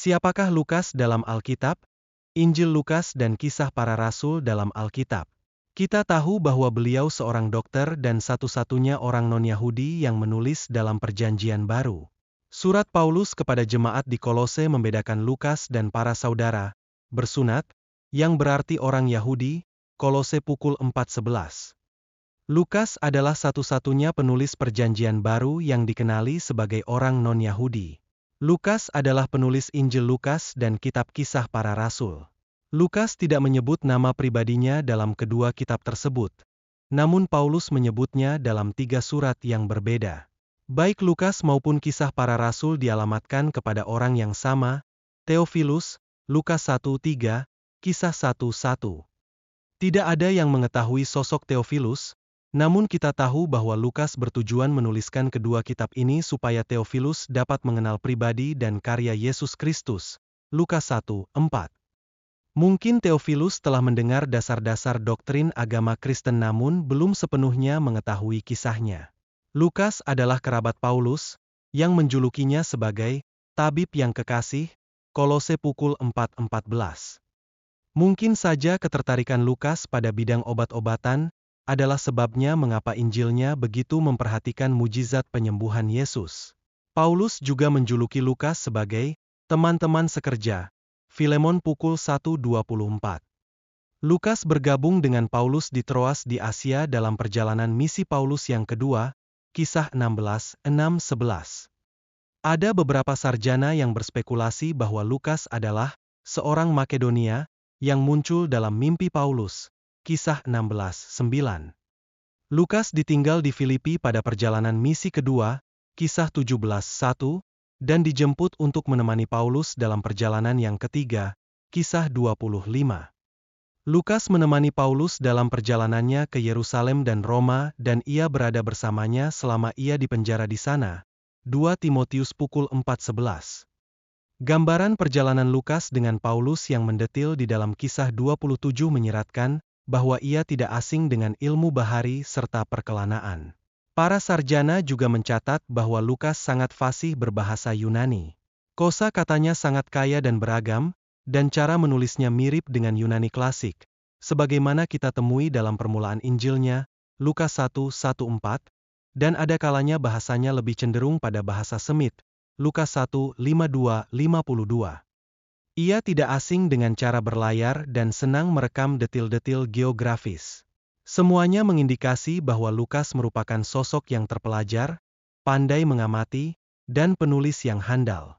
Siapakah Lukas dalam Alkitab? Injil Lukas dan Kisah Para Rasul dalam Alkitab. Kita tahu bahwa beliau seorang dokter dan satu-satunya orang non-Yahudi yang menulis dalam Perjanjian Baru. Surat Paulus kepada jemaat di Kolose membedakan Lukas dan para saudara bersunat, yang berarti orang Yahudi, Kolose pukul 4:11. Lukas adalah satu-satunya penulis Perjanjian Baru yang dikenali sebagai orang non-Yahudi. Lukas adalah penulis Injil Lukas dan kitab Kisah Para Rasul. Lukas tidak menyebut nama pribadinya dalam kedua kitab tersebut. Namun Paulus menyebutnya dalam 3 surat yang berbeda. Baik Lukas maupun Kisah Para Rasul dialamatkan kepada orang yang sama, Theophilus, Lukas 1:3, Kisah 1:1. Tidak ada yang mengetahui sosok Theophilus, namun kita tahu bahwa Lukas bertujuan menuliskan kedua kitab ini supaya Theophilus dapat mengenal pribadi dan karya Yesus Kristus. Lukas 1:4. Mungkin Theophilus telah mendengar dasar-dasar doktrin agama Kristen namun belum sepenuhnya mengetahui kisahnya. Lukas adalah kerabat Paulus, yang menjulukinya sebagai tabib yang kekasih, Kolose pukul 4:14. Mungkin saja ketertarikan Lukas pada bidang obat-obatan adalah sebabnya mengapa Injilnya begitu memperhatikan mujizat penyembuhan Yesus. Paulus juga menjuluki Lukas sebagai teman-teman sekerja, Filemon pukul 1:24. Lukas bergabung dengan Paulus di Troas di Asia dalam perjalanan misi Paulus yang kedua, Kisah 16:6-11. Ada beberapa sarjana yang berspekulasi bahwa Lukas adalah seorang Makedonia yang muncul dalam mimpi Paulus. Kisah 16:9. Lukas ditinggal di Filipi pada perjalanan misi kedua, Kisah 17:1, dan dijemput untuk menemani Paulus dalam perjalanan yang ketiga, Kisah 25. Lukas menemani Paulus dalam perjalanannya ke Yerusalem dan Roma dan ia berada bersamanya selama ia dipenjara di sana. 2 Timotius pukul 4:11. Gambaran perjalanan Lukas dengan Paulus yang mendetil di dalam Kisah 27 menyiratkan bahwa ia tidak asing dengan ilmu bahari serta perkelanaan. Para sarjana juga mencatat bahwa Lukas sangat fasih berbahasa Yunani. Kosa katanya sangat kaya dan beragam, dan cara menulisnya mirip dengan Yunani klasik, sebagaimana kita temui dalam permulaan Injilnya, Lukas 1:1-4, dan ada kalanya bahasanya lebih cenderung pada bahasa Semit, Lukas 1:52-52. Ia tidak asing dengan cara berlayar dan senang merekam detil-detil geografis. Semuanya mengindikasi bahwa Lukas merupakan sosok yang terpelajar, pandai mengamati, dan penulis yang handal.